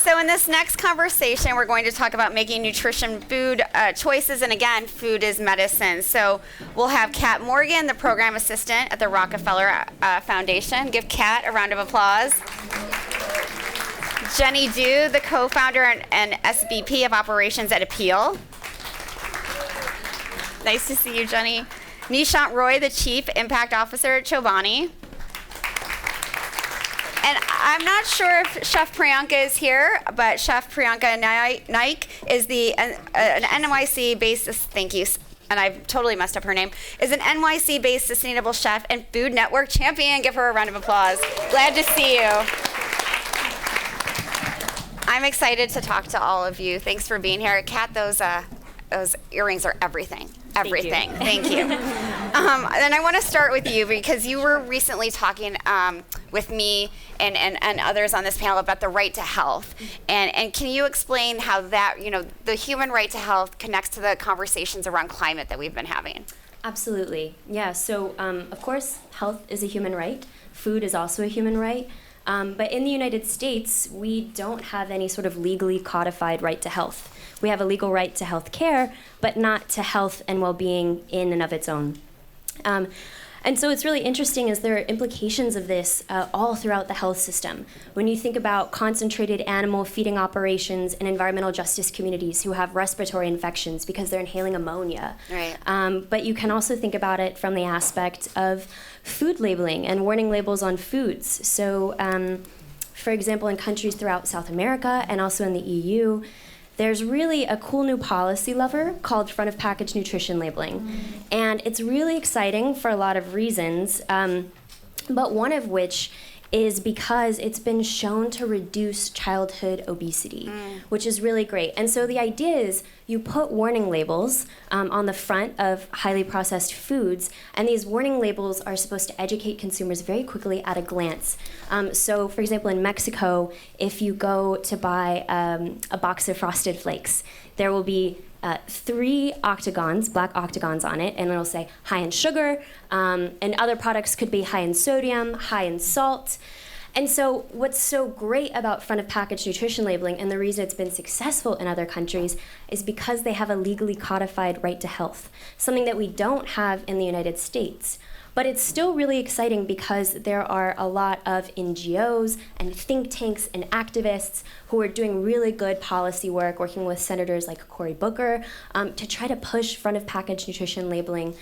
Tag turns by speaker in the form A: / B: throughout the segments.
A: So in this next conversation, we're going to talk about making nutrition food choices. And again, food is medicine. So we'll have Kat Morgan, the program assistant at the Rockefeller Foundation. Give Kat a round of applause. Jenny Du, the co-founder and SVP of operations at Apeel. Nice to see you, Jenny. Nishant Roy, the chief impact officer at Chobani. And I'm not sure if Chef Priyanka is here, but Chef Priyanka Naik is an NYC-based, thank you, and I've totally messed up her name, is an NYC-based sustainable chef and Food Network champion. Give her a round of applause. Glad to see you. I'm excited to talk to all of you. Thanks for being here. Kat, those earrings are everything. Everything. Thank you. And I want to start with you because you were recently talking with me and others on this panel about the right to health. And can you explain how that, the human right to health connects to the conversations around climate that we've been having?
B: Absolutely. Yeah. So, of course, health is a human right. Food is also a human right. But in the United States, we don't have any sort of legally codified right to health. We have a legal right to health care, but not to health and well-being in and of its own. And so it's really interesting as there are implications of this all throughout the health system. When you think about concentrated animal feeding operations in environmental justice communities who have respiratory infections because they're inhaling ammonia.
A: Right.
B: But you can also think about it from the aspect of food labeling and warning labels on foods. So, for example, in countries throughout South America and also in the EU, there's really a cool new policy lever called front of package nutrition labeling. And it's really exciting for a lot of reasons, but one of which is because it's been shown to reduce childhood obesity, which is really great. And so the idea is you put warning labels on the front of highly processed foods, and these warning labels are supposed to educate consumers very quickly at a glance. So for example, in Mexico, if you go to buy a box of Frosted Flakes, there will be 3 octagons, black octagons on it, and it'll say high in sugar, and other products could be high in sodium, high in salt. And so what's so great about front of package nutrition labeling, and the reason it's been successful in other countries, is because they have a legally codified right to health, something that we don't have in the United States. But it's still really exciting because there are a lot of NGOs and think tanks and activists who are doing really good policy work, working with senators like Cory Booker, to try to push front of package nutrition labeling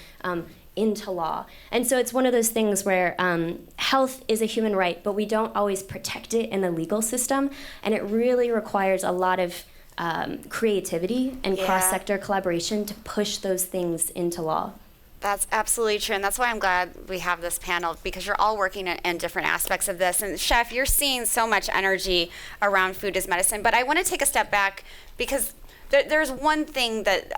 B: into law. And so it's one of those things where health is a human right, but we don't always protect it in the legal system, and it really requires a lot of creativity and cross-sector collaboration to push those things into law.
A: That's absolutely true, and that's why I'm glad we have this panel, because you're all working in different aspects of this. And Chef, you're seeing so much energy around food as medicine, but I want to take a step back because there's one thing that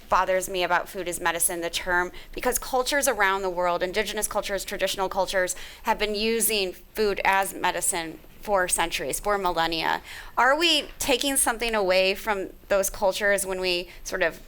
A: bothers me about food as medicine, the term, because cultures around the world, indigenous cultures, traditional cultures, have been using food as medicine for centuries, for millennia. Are we taking something away from those cultures when we sort of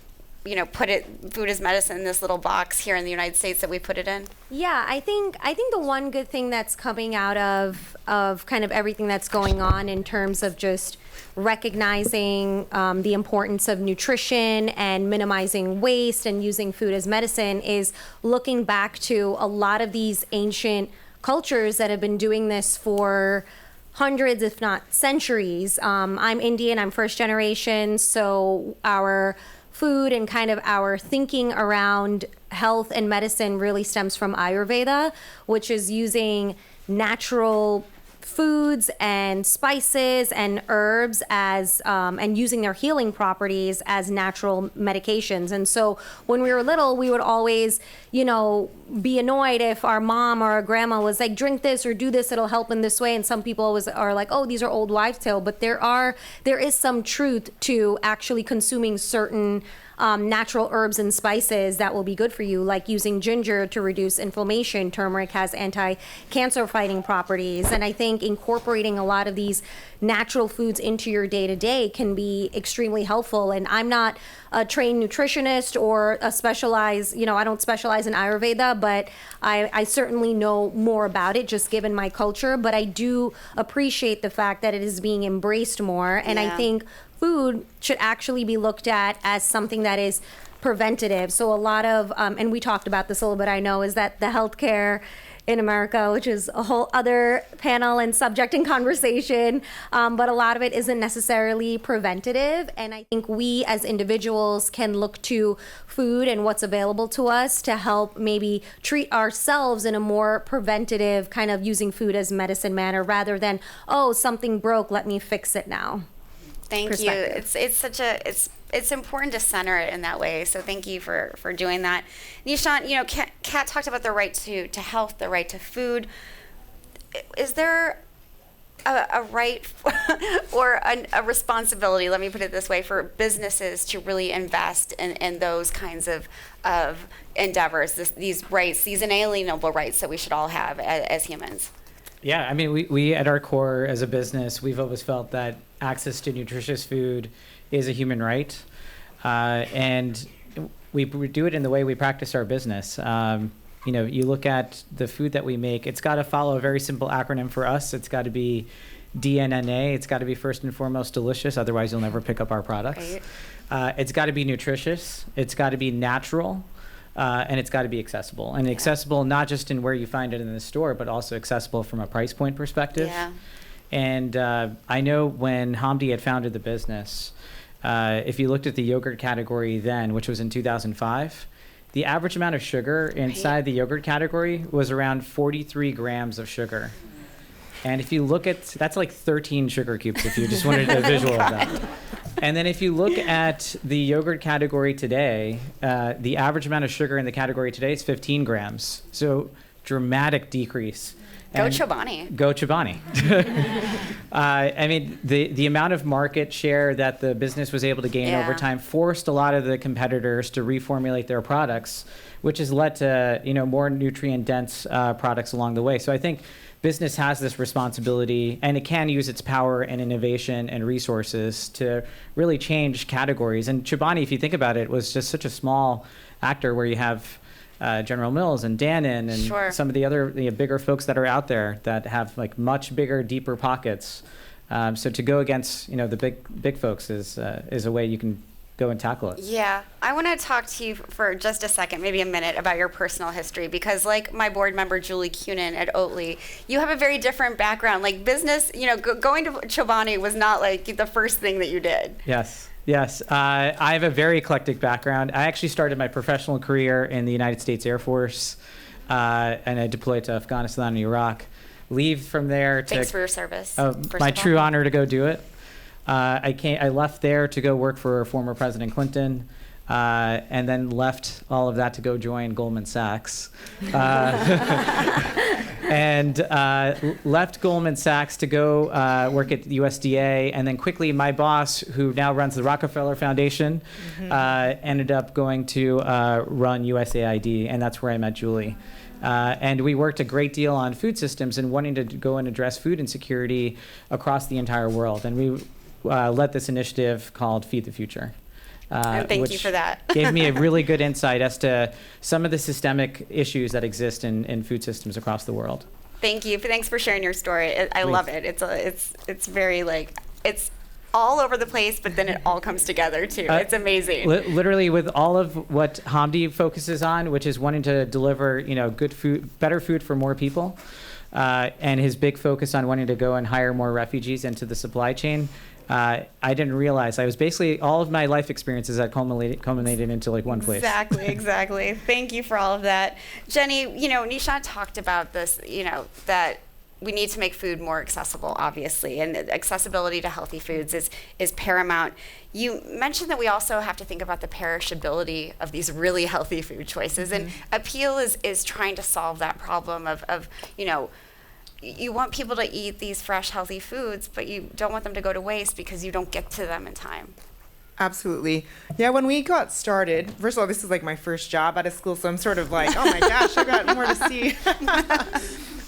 A: put food as medicine in this little box here in the United States that we put it in?
C: Yeah, I think the one good thing that's coming out of kind of everything that's going on in terms of just recognizing the importance of nutrition and minimizing waste and using food as medicine is looking back to a lot of these ancient cultures that have been doing this for hundreds, if not centuries. I'm Indian, I'm first generation, so our food and kind of our thinking around health and medicine really stems from Ayurveda, which is using natural foods and spices and herbs as and using their healing properties as natural medications. And so when we were little, we would always, be annoyed if our mom or our grandma was like, drink this or do this, it'll help in this way. And some people always are like, oh, these are old wives' tale. But there is some truth to actually consuming certain natural herbs and spices that will be good for you, like using ginger to reduce inflammation. Turmeric has anti-cancer fighting properties. And I think incorporating a lot of these natural foods into your day-to-day can be extremely helpful. And I'm not a trained nutritionist or a specialized, I don't specialize in Ayurveda, but I certainly know more about it just given my culture. But I do appreciate the fact that it is being embraced more. And I think food should actually be looked at as something that is preventative. So a lot of, and we talked about this a little bit, I know, is that the healthcare in America, which is a whole other panel and subject and conversation, but a lot of it isn't necessarily preventative. And I think we as individuals can look to food and what's available to us to help maybe treat ourselves in a more preventative kind of using food as medicine manner rather than, oh, something broke, let me fix it now.
A: Thank you. It's important to center it in that way. So thank you for doing that. Nishant, Kat talked about the right to health, the right to food. Is there a right or a responsibility, let me put it this way, for businesses to really invest in those kinds of endeavors, these rights, these inalienable rights that we should all have as humans?
D: Yeah, I mean, we at our core as a business, we've always felt that access to nutritious food is a human right. And we do it in the way we practice our business. You look at the food that we make, it's got to follow a very simple acronym for us. It's got to be DNNA. It's got to be first and foremost delicious. Otherwise, you'll never pick up our products. Right. It's got to be nutritious. It's got to be natural. And it's got to be accessible. And accessible not just in where you find it in the store, but also accessible from a price point perspective.
A: Yeah.
D: And I know when Hamdi had founded the business, if you looked at the yogurt category then, which was in 2005, the average amount of sugar inside the yogurt category was around 43 grams of sugar. And if you look at, that's like 13 sugar cubes if you just wanted a visual of that. And then if you look at the yogurt category today, the average amount of sugar in the category today is 15 grams. So dramatic decrease.
A: Go Chobani.
D: Go Chobani. I mean, the amount of market share that the business was able to gain over time forced a lot of the competitors to reformulate their products, which has led to more nutrient-dense products along the way. So I think business has this responsibility, and it can use its power and innovation and resources to really change categories. And Chobani, if you think about it, was just such a small actor where you have General Mills and Dannon and some of the other bigger folks that are out there that have like much bigger, deeper pockets. So to go against the big folks is a way you can go and tackle it.
A: Yeah, I want to talk to you for just a second, maybe a minute, about your personal history, because like my board member Julie Cunin at Oatly, you have a very different background. Like business, going to Chobani was not like the first thing that you did.
D: Yes. I have a very eclectic background. I actually started my professional career in the United States Air Force, and I deployed to Afghanistan and Iraq. Leave from there to...
A: Thanks for your service.
D: My true honor to go do it. I left there to go work for former President Clinton, and then left all of that to go join Goldman Sachs. And left Goldman Sachs to go work at the USDA, and then quickly my boss, who now runs the Rockefeller Foundation, ended up going to run USAID, and that's where I met Julie. And we worked a great deal on food systems and wanting to go and address food insecurity across the entire world. And we led this initiative called Feed the Future.
A: Thank you for that.
D: Gave me a really good insight as to some of the systemic issues that exist in food systems across the world.
A: Thank you. Thanks for sharing your story. I love it. It's very it's all over the place, but then it all comes together too. It's amazing.
D: Literally, with all of what Hamdi focuses on, which is wanting to deliver good food, better food for more people, and his big focus on wanting to go and hire more refugees into the supply chain. I didn't realize I was basically all of my life experiences that culminated into like one place.
A: Exactly. Thank you for all of that. Jenny, Nishant talked about this, that we need to make food more accessible, obviously, and accessibility to healthy foods is paramount. You mentioned that we also have to think about the perishability of these really healthy food choices, and Apeel is trying to solve that problem of you want people to eat these fresh, healthy foods, but you don't want them to go to waste because you don't get to them in time.
E: Absolutely. Yeah, when we got started, first of all, this is like my first job out of school, so I'm sort of like, oh my gosh, I got more to see.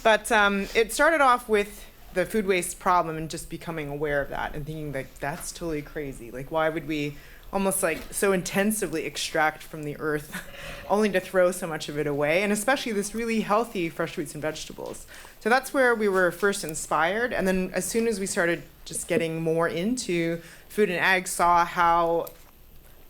E: But it started off with the food waste problem and just becoming aware of that and thinking like, that's totally crazy. Like, why would we almost like so intensively extract from the earth only to throw so much of it away, and especially this really healthy fresh fruits and vegetables. So that's where we were first inspired, and then as soon as we started just getting more into food and ag, saw how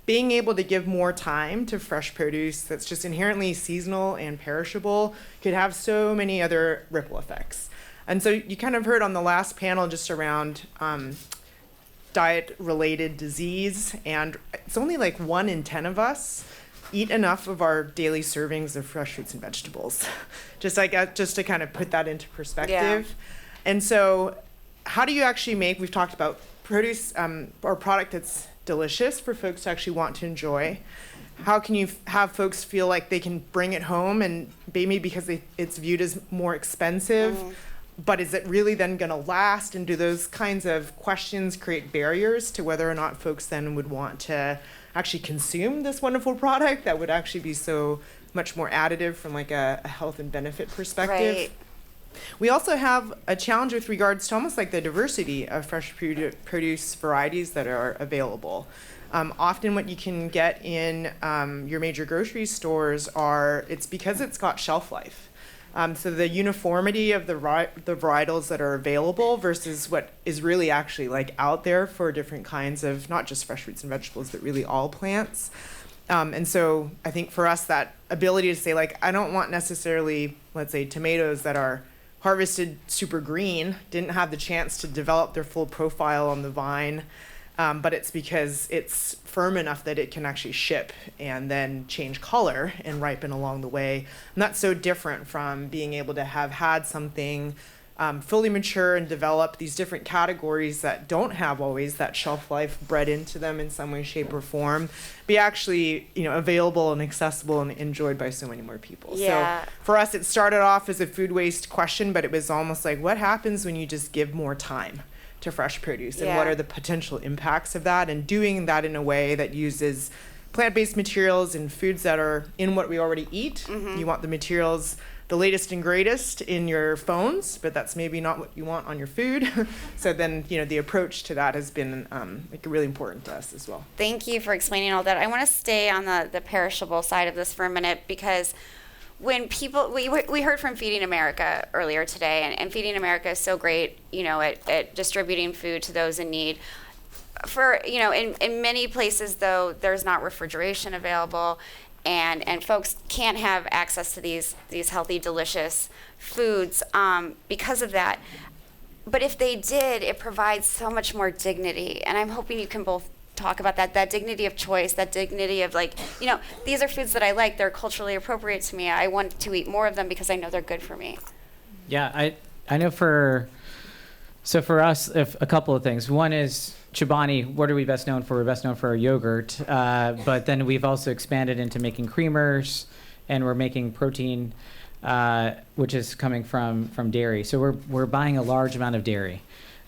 E: being able to give more time to fresh produce that's just inherently seasonal and perishable could have so many other ripple effects. And so you kind of heard on the last panel just around diet-related disease, and it's only like 1 in 10 of us eat enough of our daily servings of fresh fruits and vegetables. just to kind of put that into perspective. Yeah. And so how do you actually make, we've talked about produce or product that's delicious for folks to actually want to enjoy. How can you have folks feel like they can bring it home, and maybe because it's viewed as more expensive, but is it really then going to last? And do those kinds of questions create barriers to whether or not folks then would want to actually consume this wonderful product that would actually be so much more additive from like a health and benefit perspective?
A: Right.
E: We also have a challenge with regards to almost like the diversity of fresh produce varieties that are available. Often what you can get in your major grocery stores it's because it's got shelf life. So the uniformity of the varietals that are available versus what is really actually like out there for different kinds of not just fresh fruits and vegetables, but really all plants. And so I think for us, that ability to say, like, I don't want necessarily, let's say, tomatoes that are harvested super green, didn't have the chance to develop their full profile on the vine, but it's because it's firm enough that it can actually ship and then change color and ripen along the way. And that's so different from being able to have had something fully mature and develop these different categories that don't have always that shelf life bred into them in some way, shape, or form, be actually, available and accessible and enjoyed by so many more people.
A: Yeah.
E: So for us, it started off as a food waste question, but it was almost like, what happens when you just give more time to fresh produce, and what are the potential impacts of that, and doing that in a way that uses plant-based materials and foods that are in what we already eat. You want the materials, the latest and greatest in your phones, but that's maybe not what you want on your food. So then, the approach to that has been really important to us as well.
A: Thank you for explaining all that. I want to stay on the perishable side of this for a minute, because when people, we heard from Feeding America earlier today, and Feeding America is so great, at distributing food to those in need. For, in many places, though, there's not refrigeration available, and folks can't have access to these healthy, delicious foods because of that. But if they did, it provides so much more dignity, and I'm hoping you can both talk about that dignity of choice, that dignity of these are foods that I like, they're culturally appropriate to me, I want to eat more of them because I know they're good for me.
D: Yeah, I know for us, a couple of things. One is Chobani. What are we best known for? We're best known for our yogurt, but then we've also expanded into making creamers, and we're making protein, which is coming from dairy. So we're buying a large amount of dairy.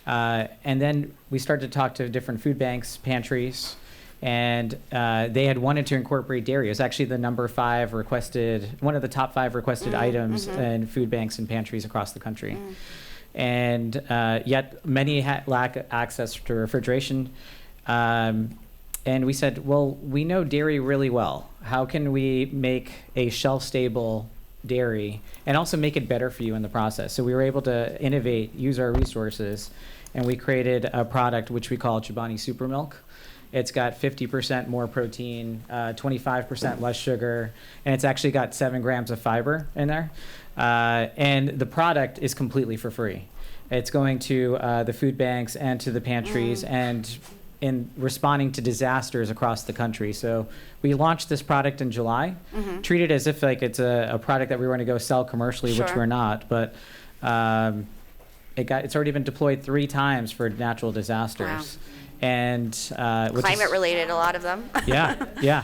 D: And then we started to talk to different food banks, pantries, and they had wanted to incorporate dairy. It was actually one of the top 5 requested items in food banks and pantries across the country. And yet many lack access to refrigeration. And we said, well, we know dairy really well. How can we make a shelf-stable dairy and also make it better for you in the process? So we were able to innovate, use our resources, and we created a product which we call Chobani Super Milk. It's got 50% more protein, 25% less sugar, and it's actually got 7 grams of fiber in there. And the product is completely for free. It's going to the food banks and to the pantries and in responding to disasters across the country. So we launched this product in July, treated as if like it's a product that we were going to go sell commercially, which we're not. But it's already been deployed 3 times for natural disasters.
A: Wow.
D: And
A: climate related, a lot of them.
D: Yeah.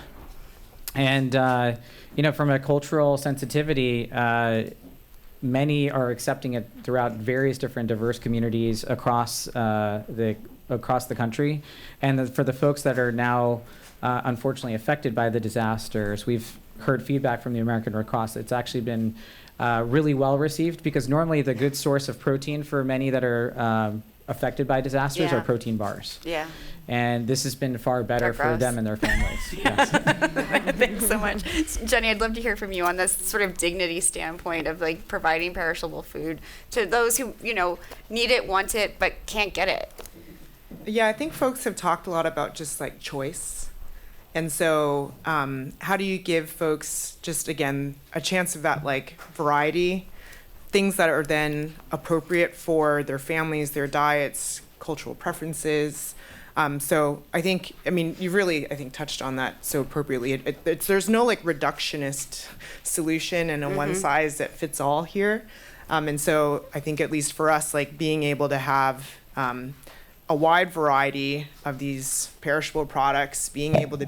D: And from a cultural sensitivity, many are accepting it throughout various different diverse communities across the across the country. And for the folks that are now unfortunately affected by the disasters, we've heard feedback from the American Red Cross. It's actually been really well received, because normally the good source of protein for many that are affected by disasters are protein bars.
A: Yeah.
D: And this has been far better
A: They're
D: for
A: gross.
D: them and their families. Yes.
A: Thanks so much. Jenny, I'd love to hear from you on this sort of dignity standpoint of like providing perishable food to those who, need it, want it, but can't get it.
E: Yeah, I think folks have talked a lot about just like choice. And so how do you give folks just, again, a chance of that like variety, things that are then appropriate for their families, their diets, cultural preferences. So I think, you really, I think, touched on that so appropriately. There's no like reductionist solution and a one size that fits all here. And so I think at least for us, like being able to have a wide variety of these perishable products, being able to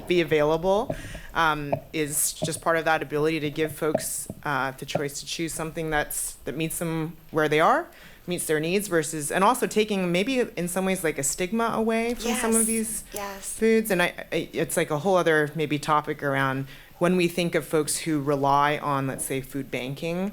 E: be available is just part of that ability to give folks the choice to choose something that meets them where they are, meets their needs, versus, and also taking maybe in some ways like a stigma away from some of these foods. And it's like a whole other maybe topic around when we think of folks who rely on, let's say, food banking,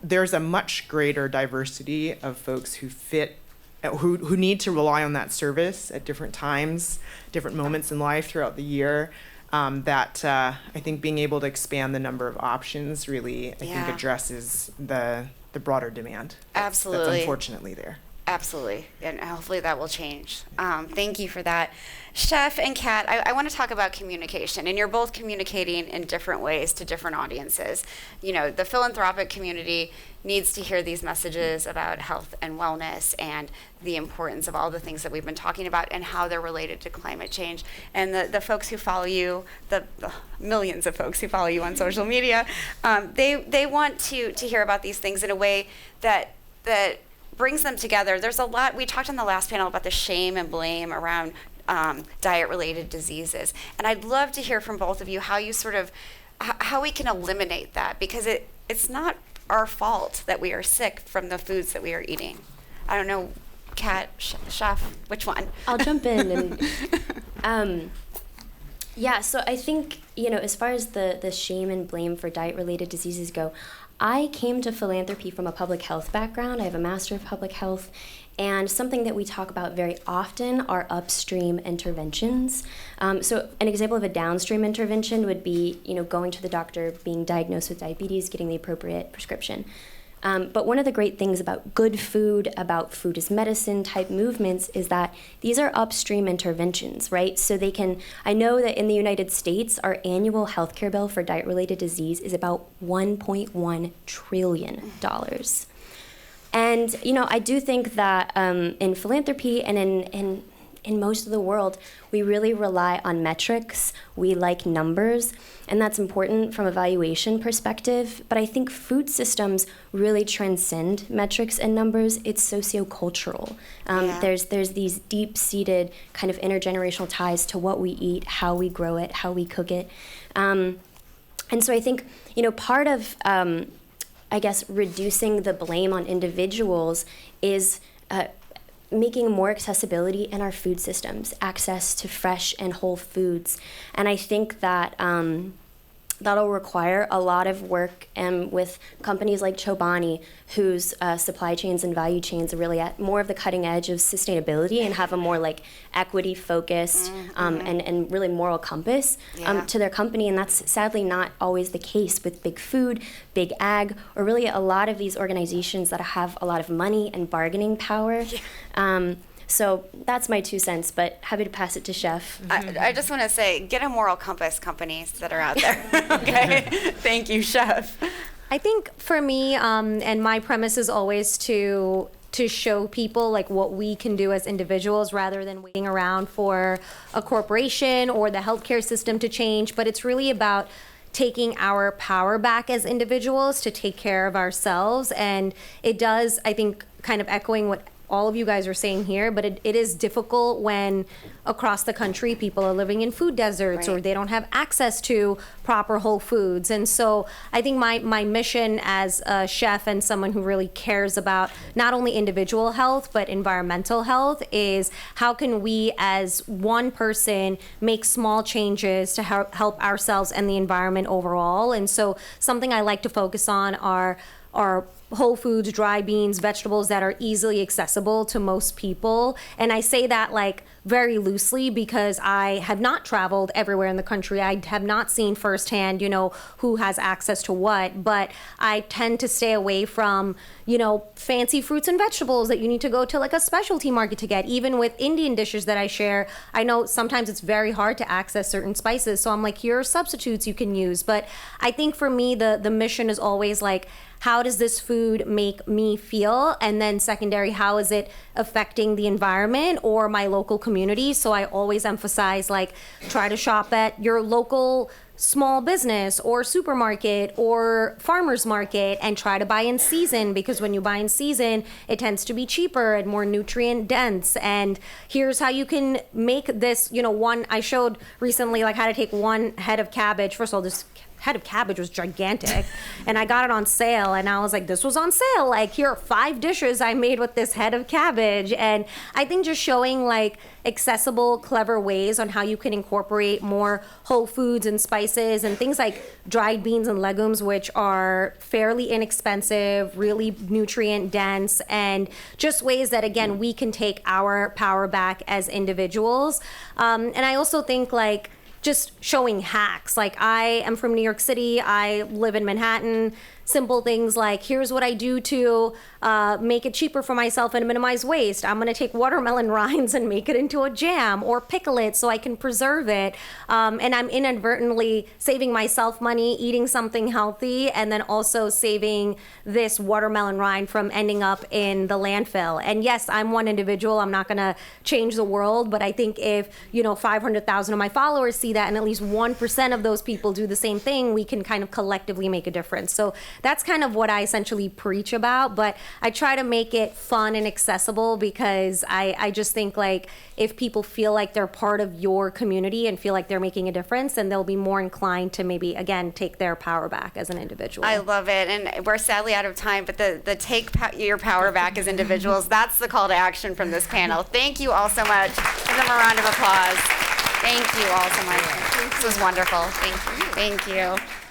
E: there's a much greater diversity of folks who need to rely on that service at different times, different moments in life throughout the year. That I think being able to expand the number of options really, I think, addresses the broader demand.
A: Absolutely.
E: That's unfortunately there.
A: Absolutely, and hopefully that will change. Thank you for that. Chef and Kat, I want to talk about communication, and you're both communicating in different ways to different audiences. The philanthropic community needs to hear these messages about health and wellness and the importance of all the things that we've been talking about and how they're related to climate change. And the folks who follow you, the millions of folks who follow you on social media, they want to hear about these things in a way that brings them together. There's a lot, we talked on the last panel about the shame and blame around diet-related diseases. And I'd love to hear from both of you how you how we can eliminate that, because it's not our fault that we are sick from the foods that we are eating. I don't know, Kat, Chef, which one?
B: I'll jump in. And so I think, as far as the shame and blame for diet-related diseases go, I came to philanthropy from a public health background. I have a Master of Public Health, and something that we talk about very often are upstream interventions. So an example of a downstream intervention would be, going to the doctor, being diagnosed with diabetes, getting the appropriate prescription. But one of the great things about good food, about food as medicine type movements, is that these are upstream interventions, right? So I know that in the United States, our annual healthcare bill for diet-related disease is about $1.1 trillion. And, I do think that in philanthropy and in most of the world, we really rely on metrics. We like numbers, and that's important from a valuation perspective. But I think food systems really transcend metrics and numbers. It's sociocultural. There's these deep-seated kind of intergenerational ties to what we eat, how we grow it, how we cook it. And so I think, part of, reducing the blame on individuals is making more accessibility in our food systems, access to fresh and whole foods. And I think that that'll require a lot of work with companies like Chobani, whose supply chains and value chains are really at more of the cutting edge of sustainability and have a more like equity focused and really moral compass to their company. And that's sadly not always the case with big food, big ag, or really a lot of these organizations that have a lot of money and bargaining power. So that's my 2 cents, but happy to pass it to Chef.
A: I just want to say, get a moral compass, companies that are out there. Okay, thank you, Chef.
C: I think for me, and my premise is always to show people like what we can do as individuals rather than waiting around for a corporation or the healthcare system to change. But it's really about taking our power back as individuals to take care of ourselves. And it does, I think, kind of echoing what all of you guys are saying here, but it is difficult when across the country people are living in food deserts or
A: Right.
C: they don't have access to proper whole foods. And so I think my mission as a chef and someone who really cares about not only individual health but environmental health is how can we as one person make small changes to help ourselves and the environment overall. And so something I like to focus on are whole foods, dry beans, vegetables that are easily accessible to most people. And I say that like very loosely because I have not traveled everywhere in the country. I have not seen firsthand, who has access to what, but I tend to stay away from, fancy fruits and vegetables that you need to go to like a specialty market to get. Even with Indian dishes that I share, I know sometimes it's very hard to access certain spices. So I'm like, here are substitutes you can use. But I think for me, the mission is always like, how does this food make me feel? And then secondary, how is it affecting the environment or my local community? So I always emphasize like, try to shop at your local small business or supermarket or farmer's market and try to buy in season, because when you buy in season, it tends to be cheaper and more nutrient dense. And here's how you can make this, I showed recently like how to take one head of cabbage. First of all, this head of cabbage was gigantic and I got it on sale and I was like, this was on sale. Like, here are 5 dishes I made with this head of cabbage. And I think just showing like accessible, clever ways on how you can incorporate more whole foods and spices and things like dried beans and legumes, which are fairly inexpensive, really nutrient dense, and just ways that, again, we can take our power back as individuals. And I also think like, just showing hacks. Like, I am from New York City, I live in Manhattan. Simple things like, here's what I do to make it cheaper for myself and minimize waste. I'm gonna take watermelon rinds and make it into a jam or pickle it so I can preserve it. And I'm inadvertently saving myself money, eating something healthy, and then also saving this watermelon rind from ending up in the landfill. And yes, I'm one individual, I'm not gonna change the world, but I think if 500,000 of my followers see that and at least 1% of those people do the same thing, we can kind of collectively make a difference. So that's kind of what I essentially preach about, but I try to make it fun and accessible because I just think like if people feel like they're part of your community and feel like they're making a difference, then they'll be more inclined to maybe, again, take their power back as an individual.
A: I love it. And we're sadly out of time, but the your power back as individuals, that's the call to action from this panel. Thank you all so much. Give them a round of applause. Thank you all so much. This was wonderful. Thank you. Thank you.